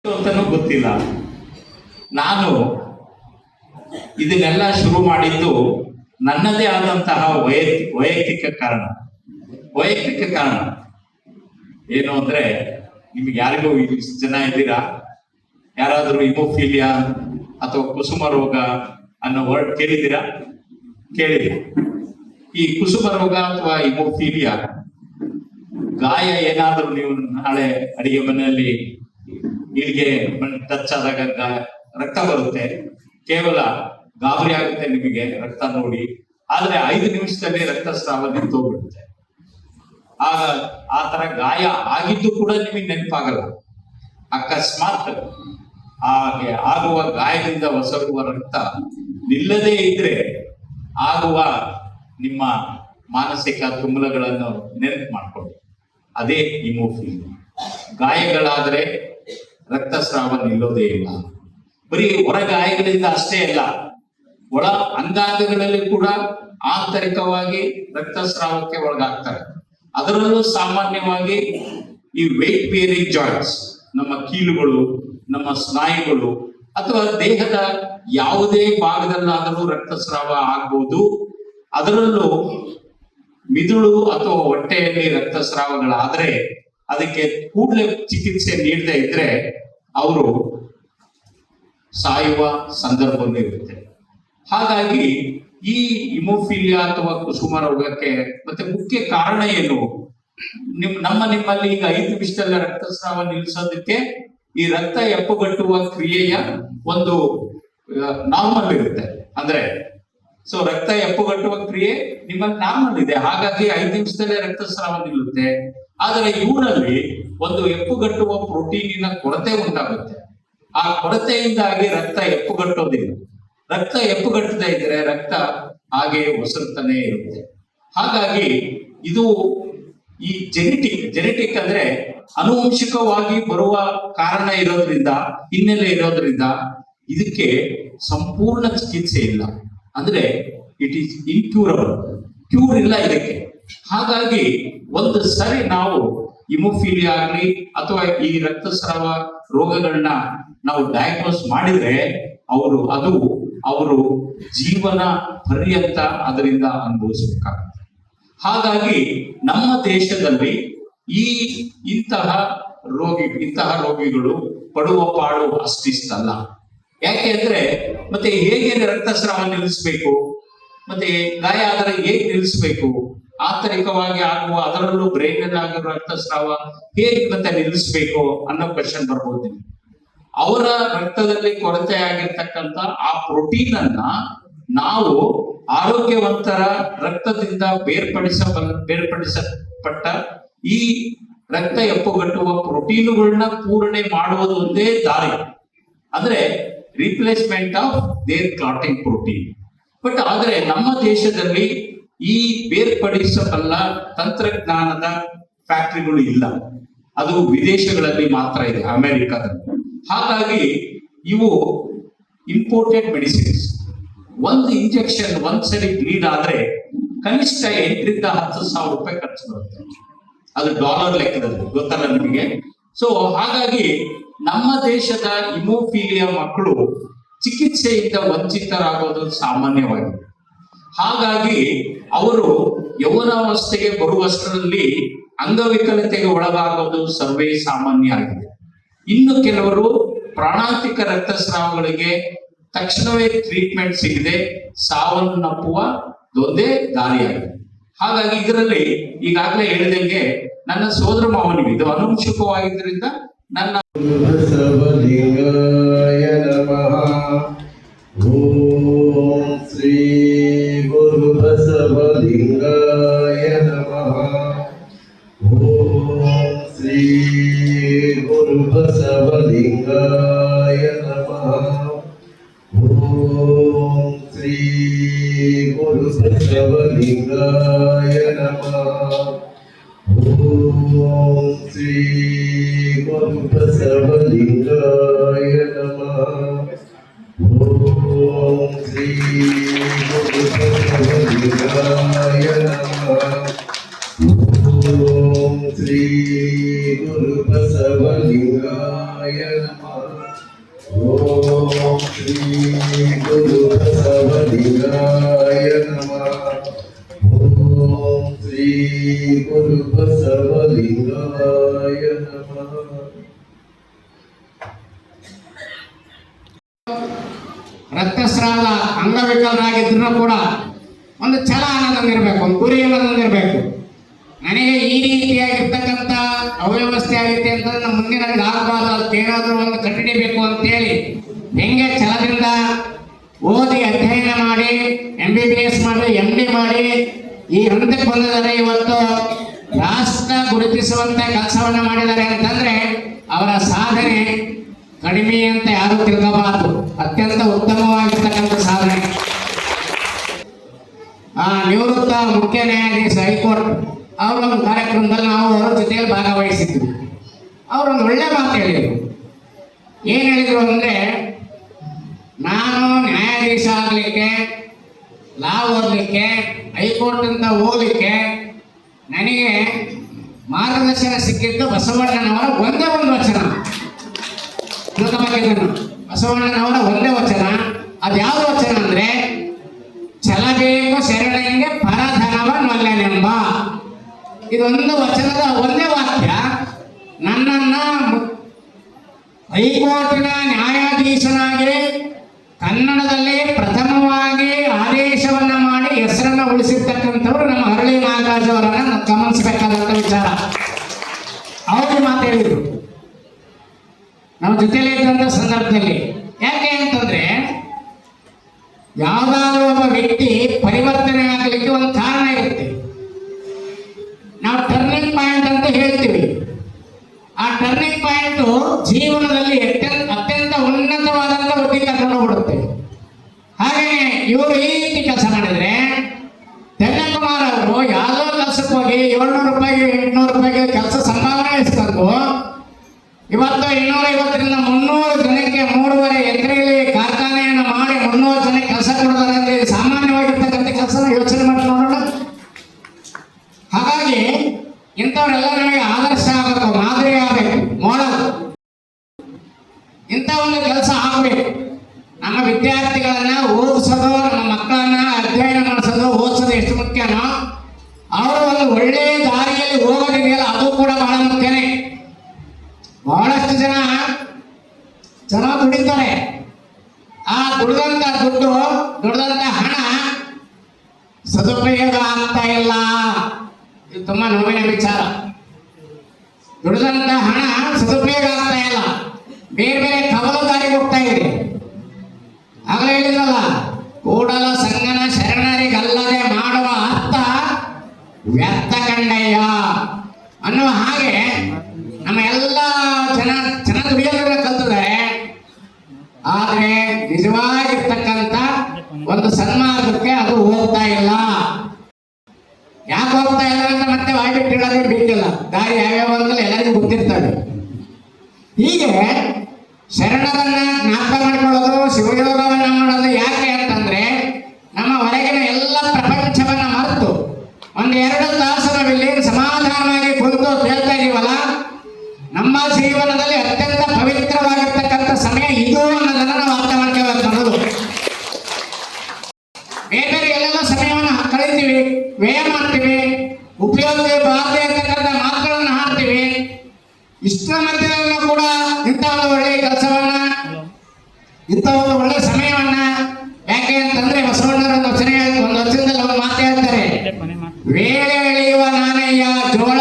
ಅಂತನೂ ಗೊತ್ತಿಲ್ಲ. ನಾನು ಇದನ್ನೆಲ್ಲ ಶುರು ಮಾಡಿದ್ದು ನನ್ನದೇ ಆದಂತಹ ವೈಯಕ್ತಿಕ ಕಾರಣ ಏನು ಅಂದ್ರೆ, ನಿಮ್ಗೆ ಯಾರಿಗೂ ಇಷ್ಟು ಜನ ಇದ್ದೀರಾ, ಯಾರಾದರೂ ಹಿಮೋಫೀಲಿಯಾ ಅಥವಾ ಕುಸುಮ ರೋಗ ಅನ್ನೋ ವರ್ಡ್ ಕೇಳಿದ್ದೀರಾ? ಕೇಳಿದ್ದೀರಾ? ಈ ಕುಸುಮ ರೋಗ ಅಥವಾ ಹಿಮೋಫೀಲಿಯಾ ಗಾಯ ಏನಾದರೂ ನೀವು ನಾಳೆ ಅಡಿಗೆ ಮನೆಯಲ್ಲಿ ಇಲ್ಲಿಗೆ ಟಚ್ ಆದಾಗ ರಕ್ತ ಬರುತ್ತೆ, ಕೇವಲ ಗಾಬರಿ ಆಗುತ್ತೆ ನಿಮಗೆ ರಕ್ತ ನೋಡಿ, ಆದ್ರೆ 5 ನಿಮಿಷದಲ್ಲಿ ರಕ್ತಸ್ರಾವ ನಿಂತೋಗ್ಬಿಡುತ್ತೆ. ಆಗ ಆ ತರ ಗಾಯ ಆಗಿದ್ದು ಕೂಡ ನಿಮಗೆ ನೆನಪಾಗಲ್ಲ. ಅಕಸ್ಮಾತ್ ಹಾಗೆ ಆಗುವ ಗಾಯದಿಂದ ಹೊಸಗುವ ರಕ್ತ ನಿಲ್ಲದೇ ಇದ್ರೆ ಆಗುವ ನಿಮ್ಮ ಮಾನಸಿಕ ತುಮುಲಗಳನ್ನು ನೆನಪು ಮಾಡ್ಕೊಳ್ಳಿ. ಅದೇ ಹಿಮೋಫೀಲಿಯಾ. ಗಾಯಗಳಾದ್ರೆ ರಕ್ತಸ್ರಾವ ನಿಲ್ಲೋದೇ ಇಲ್ಲ. ಬರೀ ಹೊರ ಗಾಯಗಳಿಂದ ಅಷ್ಟೇ ಅಲ್ಲ, ಒಳ ಅಂಗಾಂಗಗಳಲ್ಲಿ ಕೂಡ ಆಂತರಿಕವಾಗಿ ರಕ್ತಸ್ರಾವಕ್ಕೆ ಒಳಗಾಗ್ತಾರೆ. ಅದರಲ್ಲೂ ಸಾಮಾನ್ಯವಾಗಿ ಈ ವೇಟ್ ಬೇರಿಂಗ್ ಜಾಯಿಂಟ್ಸ್, ನಮ್ಮ ಕೀಲುಗಳು, ನಮ್ಮ ಸ್ನಾಯುಗಳು ಅಥವಾ ದೇಹದ ಯಾವುದೇ ಭಾಗದಲ್ಲಾದರೂ ರಕ್ತಸ್ರಾವ ಆಗ್ಬೋದು. ಅದರಲ್ಲೂ ಮಿದುಳು ಅಥವಾ ಹೊಟ್ಟೆಯಲ್ಲಿ ರಕ್ತಸ್ರಾವಗಳಾದ್ರೆ ಅದಕ್ಕೆ ಕೂಡಲೇ ಚಿಕಿತ್ಸೆ ನೀಡದೇ ಇದ್ರೆ ಅವರು ಸಾಯುವ ಸಂದರ್ಭವೂ ಇರುತ್ತೆ. ಹಾಗಾಗಿ ಈ ಹಿಮೋಫೀಲಿಯಾ ಅಥವಾ ಕುಸುಮ ರೋಗಕ್ಕೆ ಮತ್ತೆ ಮುಖ್ಯ ಕಾರಣ ಏನು? ನಿಮ್ಮಲ್ಲಿ ಈಗ 5 ನಿಮಿಷದಲ್ಲ ರಕ್ತಸ್ರಾವ ನಿಲ್ಲಿಸೋದಕ್ಕೆ ಈ ರಕ್ತ ಹೆಪ್ಪುಗಟ್ಟುವ ಕ್ರಿಯೆಯ ಒಂದು ನಾರ್ಮಲ್ ಇರುತ್ತೆ. ಅಂದ್ರೆ ಸೊ ರಕ್ತ ಹೆಪ್ಪುಗಟ್ಟುವ ಕ್ರಿಯೆ ನಿಮ್ಮಲ್ಲಿ ನಾರ್ಮಲ್ ಇದೆ, ಹಾಗಾಗಿ 5 ನಿಮಿಷದಲ್ಲೇ ರಕ್ತಸ್ರಾವ ನಿಲ್ಲುತ್ತೆ. ಆದರೆ ಇವರಲ್ಲಿ ಒಂದು ಹೆಪ್ಪುಗಟ್ಟುವ ಪ್ರೋಟೀನಿನ ಕೊರತೆ ಉಂಟಾಗುತ್ತೆ. ಆ ಕೊರತೆಯಿಂದಾಗಿ ರಕ್ತ ಹೆಪ್ಪುಗಟ್ಟೋದಿಲ್ಲ. ರಕ್ತ ಹೆಪ್ಪುಗಟ್ಟದೇ ಇದ್ರೆ ರಕ್ತ ಹಾಗೆ ಒಸರುತ್ತಾನೆ ಇರುತ್ತೆ. ಹಾಗಾಗಿ ಇದು ಈ ಜೆನೆಟಿಕ್ ಅಂದ್ರೆ ಆನುವಂಶಿಕವಾಗಿ ಬರುವ ಕಾರಣ ಇರೋದ್ರಿಂದ, ಹಿನ್ನೆಲೆ ಇರೋದ್ರಿಂದ ಇದಕ್ಕೆ ಸಂಪೂರ್ಣ ಚಿಕಿತ್ಸೆ ಇಲ್ಲ. ಅಂದ್ರೆ ಇಟ್ ಈಸ್ ಇನ್ಕ್ಯೂರಬಲ್, ಕ್ಯೂರ್ ಇಲ್ಲ ಇದಕ್ಕೆ. ಹಾಗಾಗಿ ಒಂದು ಸರಿ ನಾವು ಹಿಮೋಫೀಲಿಯಾ ಆಗಲಿ ಅಥವಾ ಈ ರಕ್ತಸ್ರಾವ ರೋಗಗಳನ್ನ ನಾವು ಡಯಾಗ್ನೋಸ್ ಮಾಡಿದ್ರೆ ಅವರು ಜೀವನ ಪರ್ಯಂತ ಅದರಿಂದ ಅನುಭವಿಸಬೇಕಾಗುತ್ತೆ. ಹಾಗಾಗಿ ನಮ್ಮ ದೇಶದಲ್ಲಿ ಇಂತಹ ರೋಗಿಗಳು ಪಡುವ ಪಾಡು ಅಷ್ಟಿಷ್ಟಲ್ಲ. ಯಾಕೆಂದ್ರೆ ಮತ್ತೆ ಹೇಗೆ ರಕ್ತಸ್ರಾವ ನಿಲ್ಲಿಸ್ಬೇಕು, ಮತ್ತೆ ಗಾಯ ಆದರೆ ಹೇಗೆ ನಿಲ್ಲಿಸ್ಬೇಕು, ಆಂತರಿಕವಾಗಿ ಆಗುವ ಅದರಲ್ಲೂ ಬ್ರೈನ್ ಅಲ್ಲಿ ಆಗಿರೋ ರಕ್ತಸ್ರಾವ ಹೇಗೆ ಮತ್ತೆ ನಿಲ್ಲಿಸ್ಬೇಕು ಅನ್ನೋ ಕ್ವೆಶನ್ ಬರ್ಬೋದು. ಅವರ ರಕ್ತದಲ್ಲಿ ಕೊರತೆ ಆಗಿರ್ತಕ್ಕಂಥ ಆ ಪ್ರೋಟೀನ್ ಅನ್ನ ನಾವು ಆರೋಗ್ಯವಂತರ ರಕ್ತದಿಂದ ಬೇರ್ಪಡಿಸಲ್ಪಟ್ಟ ಈ ರಕ್ತ ಹೆಪ್ಪುಗಟ್ಟುವ ಪ್ರೋಟೀನುಗಳನ್ನ ಪೂರಣೆ ಮಾಡುವುದು ಒಂದೇ ದಾರಿ, ಅಂದ್ರೆ replacement of their clotting protein. But ಆದ್ರೆ ನಮ್ಮ ದೇಶದಲ್ಲಿ ಈ ಬೇರ್ಪಡಿಸಬಲ್ಲ ತಂತ್ರಜ್ಞಾನದ ಫ್ಯಾಕ್ಟರಿಗಳು ಇಲ್ಲ. ಅದು ವಿದೇಶಗಳಲ್ಲಿ ಮಾತ್ರ ಇದೆ, ಅಮೆರಿಕಾದಲ್ಲಿ. ಹಾಗಾಗಿ ಇವು ಇಂಪೋರ್ಟೆಡ್ ಮೆಡಿಸಿನ್ಸ್. ಒಂದು ಇಂಜೆಕ್ಷನ್ ಒಂದ್ಸರಿ ಬ್ಲೀಡ್ ಆದ್ರೆ ಕನಿಷ್ಠ 8,000 to 10,000 ರೂಪಾಯಿ ಖರ್ಚು ಬರುತ್ತೆ. ಅದು ಡಾಲರ್ ಲೆಕ್ಕದಲ್ಲಿ, ಗೊತ್ತಲ್ಲ ನಿಮಗೆ. ಸೊ ಹಾಗಾಗಿ ನಮ್ಮ ದೇಶದ ಹಿಮೋಫೀಲಿಯಾ ಮಕ್ಕಳು ಚಿಕಿತ್ಸೆಯಿಂದ ವಂಚಿತರಾಗೋದು ಸಾಮಾನ್ಯವಾಗಿದೆ. ಹಾಗಾಗಿ ಅವರು ಯೌವನಾವಸ್ಥೆಗೆ ಬರುವಷ್ಟರಲ್ಲಿ ಅಂಗವಿಕಲತೆಗೆ ಒಳಗಾಗೋದು ಸರ್ವೇ ಸಾಮಾನ್ಯ ಆಗಿದೆ. ಇನ್ನು ಕೆಲವರು ಪ್ರಾಣಾಂತಿಕ ರಕ್ತಸ್ರಾವಗಳಿಗೆ ತಕ್ಷಣವೇ ಟ್ರೀಟ್ಮೆಂಟ್ ಸಿಗದೆ ಸಾವನ್ನಪ್ಪುವ ಒಂದೇ ದಾರಿಯಾಗಿದೆ. ಹಾಗಾಗಿ ಇದರಲ್ಲಿ ಈಗಾಗಲೇ ಹೇಳಿದಂಗೆ ನನ್ನ ಸೋದರ ಮಾವನಿಗೆ ಇದು ಅನುವಂಶಿಕವಾಗಿದ್ದರಿಂದ ನನ್ನ ಬಸವಲಿಂಗಾಯ ನಮಃ. ಓಂ ಶ್ರೀ ಗುರು ಬಸವಲಿಂಗಾಯ ನಮಃ. ಓಂ ಶ್ರೀ ಗುರು ಬಸವಲಿಂಗಾಯ ನಮಃ. ಓಂ ಶ್ರೀ ಗುರು ಬಸವಲಿಂಗಾಯ ನಮಃ. ಓಂ ಶ್ರೀ ಗುರು ಬಸವಲಿಂಗಾಯ ನಮಃ. ಓಂ ಶ್ರೀ ಗುರು ಬಸವಲಿಂಗಾಯ ನಮಃ. ಓಂ ಶ್ರೀ ಗುರು ಬಸವಲಿಂಗಾಯ ನಮಃ. ಓಂ ಶ್ರೀ ಗುರು ಬಸವಲಿಂಗಾಯ ನಮಃ. ಓಂ ಶ್ರೀ ಗುರು ಬಸವಲಿಂಗಾಯ ನಮಃ. ರಕ್ತಸ್ರಾವ ಅಂಗವಿಕಲರಾಗಿದ್ರು ಕೂಡ ಒಂದು ಛಲ ಅನ್ನೋದೊಂದಿರಬೇಕು, ಒಂದು ಗುರಿ ಅನ್ನೋದೊಂದಿರಬೇಕು. ನನಗೆ ಈ ರೀತಿಯಾಗಿರ್ತಕ್ಕಂಥ ಅವ್ಯವಸ್ಥೆ ಆಗೈತೆ ಅಂತಂದ್ರೆ ನಮ್ಮ ಮುಂದೆ ನನಗೆ ಆಗಬಾರ್ದು, ಅದಕ್ಕೆ ಏನಾದರೂ ಒಂದು ಕಟ್ಟಿಡಿಬೇಕು ಅಂತೇಳಿ ಹೆಂಗೆ ಛಲದಿಂದ ಓದಿ ಅಧ್ಯಯನ ಮಾಡಿ MBBS ಮಾಡಿ MD ಮಾಡಿ ಈ ಹಂತಕ್ಕೆ ಬಂದಿದ್ದಾರೆ. ಇವತ್ತು ರಾಷ್ಟ್ರ ಗುರುತಿಸುವಂತ ಕೆಲಸವನ್ನ ಮಾಡಿದ್ದಾರೆ ಅಂತಂದ್ರೆ ಅವರ ಸಾಧನೆ ಕಡಿಮೆ ಅಂತ ಯಾರು ತಿಳ್ಕೋಬಾರದು. ಅತ್ಯಂತ ಉತ್ತಮವಾಗಿರ್ತಕ್ಕಂಥ ಸಾಧನೆ. ನಿವೃತ್ತ ಮುಖ್ಯ ನ್ಯಾಯಾಧೀಶ ಹೈಕೋರ್ಟ್ ಅವರ ಒಂದು ಕಾರ್ಯಕ್ರಮದಲ್ಲಿ ನಾವು ಅವರ ಜೊತೆಯಲ್ಲಿ ಭಾಗವಹಿಸಿದ್ವಿ. ಅವರೊಂದು ಒಳ್ಳೆ ಮಾತು ಹೇಳಿದರು. ಏನು ಹೇಳಿದ್ರು ಅಂದ್ರೆ, ನಾನು ನ್ಯಾಯಾಧೀಶ ಆಗಲಿಕ್ಕೆ, ಲಾ ಓದಲಿಕ್ಕೆ, ಹೈಕೋರ್ಟ್ ಅಂತ ಹೋಗ್ಲಿಕ್ಕೆ ನನಗೆ ಮಾರ್ಗದರ್ಶನ ಸಿಕ್ಕಿದ್ದು ಬಸವಣ್ಣನವರ ಒಂದೇ ಒಂದು ವಚನ. ಬಸವಣ್ಣನವರ ಒಂದೇ ವಚನ. ಅದು ಯಾವ್ದು ವಚನ ಅಂದ್ರೆ, ಛಲಬೇಕು ಶರಣಂಗೆ ಪರಧನವ ನೊಲ್ಲೆನೆಂಬ. ಇದೊಂದು ವಚನದ ಒಂದೇ ವಾಕ್ಯ ನನ್ನನ್ನ ಹೈಕೋರ್ಟಿನ ನ್ಯಾಯಾಧೀಶನಾಗಿ ಕನ್ನಡದಲ್ಲಿ ಪ್ರಥಮವಾಗಿ ಆದೇಶವನ್ನ ಮಾಡಿ ಹೆಸರನ್ನ ಉಳಿಸಿರ್ತಕ್ಕಂಥವ್ರು ನಮ್ಮ ಹರಳಿ ನಾಗರಾಜ್ ಅವರನ್ನ ಗಮನಿಸಬೇಕಾದಂತ ವಿಚಾರ. ಅವರು ಮಾತು ಹೇಳಿದ್ರು ನಮ್ಮ ಜೊತೆಯಲ್ಲಿ ಇದ್ದಂಥ ಸಂದರ್ಭದಲ್ಲಿ. ಯಾಕೆ ಅಂತಂದ್ರೆ, ಯಾವ್ದಾದ್ರು ಒಬ್ಬ ವ್ಯಕ್ತಿ ಪರಿವರ್ತನೆ ಆಗಲಿಕ್ಕೆ ಒಂದು ಕಾರಣ ಇರುತ್ತೆ. ನಾವು ಟರ್ನಿಂಗ್ ಪಾಯಿಂಟ್ ಅಂತ ಹೇಳ್ತೀವಿ. ಆ ಟರ್ನಿಂಗ್ ಪಾಯಿಂಟ್ ಜೀವನದಲ್ಲಿ ಅತ್ಯಂತ ಉನ್ನತವಾದಂತ ಬುದ್ಧಿ ಕರ್ಕೊಂಡು ಹೋಗ್ಬಿಡುತ್ತೆ. ಹಾಗೆ ಇವರು ಈ ರೀತಿ ಕೆಲಸ ಮಾಡಿದ್ರೆ, ತೆನ್ನಕುಮಾರ್ ಅವರು ಯಾವುದೋ ಕೆಲಸಕ್ಕೆ ಹೋಗಿ 700 ರೂಪಾಯಿಗೆ 800 ರೂಪಾಯಿಗೆ ಕೆಲಸ ಸಂಭಾವನೆ ಇಸ್ಕೊಂಡು ಇವತ್ತು 250ರಿಂದ 300 ಜನಕ್ಕೆ 3.5 ಎಕರೆಯಲ್ಲಿ ಕಾರ್ಖಾನೆಯನ್ನು ಮಾಡಿ 300 ಜನಕ್ಕೆ ಕೆಲಸ ಕೊಡ್ತಾರೆ ಅಂದ್ರೆ ಸಾಮಾನ್ಯವಾಗಿರ್ತಕ್ಕಂಥ ಕೆಲಸ ಯೋಚನೆ ಮಾಡಿ ನೋಡೋಣ. ಹಾಗಾಗಿ ಇಂಥವರೆಲ್ಲ ನಮಗೆ ಆದರ್ಶ ಆಗಬೇಕು, ಮಾದರಿ ಆಗಬೇಕು, ಮಾಡಲ್. ಇಂಥ ಒಂದು ಕೆಲಸ ಆಗಬೇಕು. ನಮ್ಮ ವಿದ್ಯಾರ್ಥಿಗಳನ್ನ ಓದಿಸೋದು, ನಮ್ಮ ಮಕ್ಕಳನ್ನ ಅಧ್ಯಯನ ಮಾಡಿಸೋದು, ಓದಿಸೋದು ಎಷ್ಟು ಮುಖ್ಯನೋ, ಅವರು ಒಂದು ಒಳ್ಳೆಯ ದಾರಿಯಲ್ಲಿ ಹೋಗೋದಿದೆಯಲ್ಲ ಅದು ಕೂಡ ಬಹಳ ಮುಖ್ಯನೇ. ಬಹಳಷ್ಟು ಜನ ದುಡಿತಾರೆ. ಆ ದುಡಿದಂತ ದುಡ್ಡು, ದುಡಿದಂತ ಹಣ ಸದುಪಯೋಗ ಆಗ್ತಾ ಇಲ್ಲ. ಇದು ತುಂಬಾ ನೋವಿನ ವಿಚಾರ. ದುಡಿದಂತ ಹಣ ಸದುಪಯೋಗ ಆಗ್ತಾ ಇಲ್ಲ, ಬೇರೆ ಬೇರೆ ಕವಲುದಾರಿಗೆ ಹೋಗ್ತಾ ಇದೆ. ಆಗಲೇ ಹೇಳಿದ್ರಲ್ಲ, ಕೂಡಲ ಸಂಗನ ಶರಣರಿಗಲ್ಲದೆ ಮಾಡುವ ಅರ್ಥ ವ್ಯರ್ಥ ಕಂಡಯ್ಯ ಅನ್ನುವ ಹಾಗೆ ನಮ್ಮ ಎಲ್ಲ ಜನ ದುಡಿಯೋದನ್ನ ಕಲ್ತಿದ್ದಾರೆ. ಆದ್ರೆ ನಿಜವಾಗಿರ್ತಕ್ಕಂಥ ಒಂದು ಸನ್ಮಾರ್ಗಕ್ಕೆ ಅದು ಹೋಗ್ತಾ ಇಲ್ಲ. ಯಾಕೆ ಹೋಗ್ತಾ ಇಲ್ಲ ಅಂತ ಮತ್ತೆ ಬಾಯ್ಬಿಟ್ಟು ಹೇಳೋದೇ ಬೇಕಿಲ್ಲ. ದಾರಿ ಯಾವ್ಯಾವ ಅಂತ ಎಲ್ಲರಿಗೂ ಗೊತ್ತಿರ್ತವೆ. ಹೀಗೆ ಶರಣರನ್ನ ಜ್ಞಾಪಕ ಮಾಡಿಕೊಳ್ಳೋದು, ಶಿವಯೋಗವನ್ನ ಮಾಡೋದು ಯಾಕೆ ಅಂತಂದ್ರೆ, ನಮ್ಮ ಹೊರಗಿನ ಎಲ್ಲ ಪ್ರಪಂಚವನ್ನ ಮರೆತು ಒಂದು 2 ತಾಸು ನಾವಿಲ್ಲಿ ಸಮಾಧಾನವಾಗಿ ಕುಳಿತು ಕೇಳ್ತಾ ಇದೀವಲ್ಲ, ನಮ್ಮ ಜೀವನದಲ್ಲಿ ಅತ್ಯಂತ ಪವಿತ್ರವಾಗಿರ್ತಕ್ಕಂಥ ಸಮಯ ಇದು ಅನ್ನೋದನ್ನ ನಾವು ಅರ್ಥ ಮಾಡ್ಕೋಬೇಕು ಅನ್ನೋದು. ಬೇರೆ ಬೇರೆ ಎಲ್ಲೆಲ್ಲ ಸಮಯವನ್ನು ಕಳೀತೀವಿ, ವ್ಯಯ ಮಾಡ್ತೀವಿ, ಉಪಯೋಗ ಬಾರದೆ ಇರ್ತಕ್ಕಂಥ ಮಾತುಗಳನ್ನು ಹಾಡ್ತೀವಿ. ಇಷ್ಟರ ಮಧ್ಯದಲ್ಲೂ ಕೂಡ ಇಂಥ ಒಂದು ಒಳ್ಳೆಯ ಕೆಲಸವನ್ನ, ಇಂಥ ಒಂದು ಒಳ್ಳೆಯ ಸಮಯವನ್ನ, ಯಾಕೆ ಅಂತಂದ್ರೆ ಬಸವಣ್ಣರ ಒಂದು ವಚನದಲ್ಲಿ ಒಂದು ಮಾತು ಹೇಳ್ತಾರೆ, ವೇಳೆ ಎಳೆಯುವ ನಾನಯ್ಯ ಜೋಳ